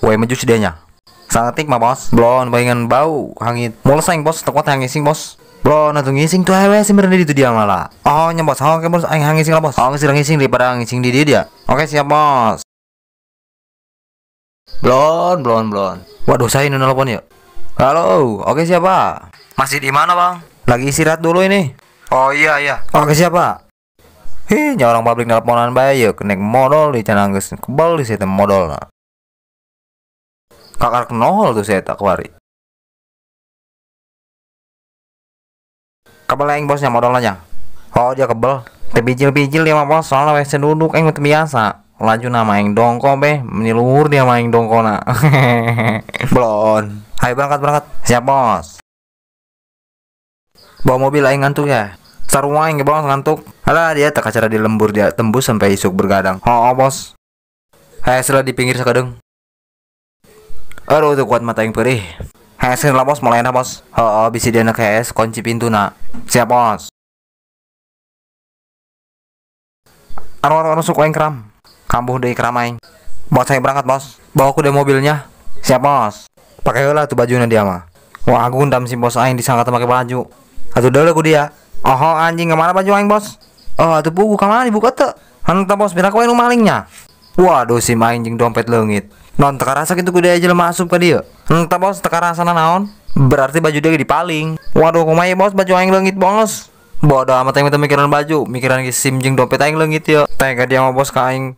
Woi maju dianya. Sangetik mah bos. Blon bayangan bau hangit. Mulai aing bos, tekot yang ngising bos. Blon atuh ngising tuh hewe sih di itu dia malah. Oh nya bos, oke bos aing ngising lah bos. Oh ngising daripada ngising di dia. Oke siap bos. Blon. Waduh saya ini nelpon ya. Halo, oke siapa? Masih di mana bang? Lagi istirahat dulu ini. Oh iya. Oke siapa? Nya orang pabrik nelponan bae ya, kenek modal di cananggeus kebal di situ modal. Kakak nol tuh saya tak kewari. Kebal aing bosnya modalnya. Oh dia kebal. Tepicil-picil dia mah bos, soalnya wes duduk aing biasa. Laju nama aing dongko be, meniluhur dia main dongkona. Blon. Ayo berangkat. Siap bos. Bawa mobil aing ngantuk ya. Sarua aing bos ngantuk. Alah dia tak acara di lembur dia tembus sampai isuk bergadang. Oh bos. Hasil di pinggir sakadeng. Aduh tuh kuat mata yang perih. Hasil lah bos mulai bos. Oh bisa dia nak es kunci pintu nak. Siap bos. Anu suku aing kram. Kambuh dari kram aing. Bos saya berangkat bos. Bawa aku deh mobilnya. Siap bos. Pakai lah tuh bajunya dia mah. Wah aku undam si bos aing disangka pakai baju. Atuh dulu aku dia. Oh anjing kemana baju aing bos? Oh atuh buku kemana dibuka tuh? Henteu bos biar aku anu malingnya. Waduh si anjing dompet leungit. Non teka rasa gitu kudu aja masuk ke dia. Henteu bos teka rasa naon? Berarti baju dia dipaling. Waduh kumaha bos baju aing leungit bos. Bodoh amat aing mikiran baju, mikiran SIM jeung dompet aing leungit ya. Tega dia mah bos ka aing.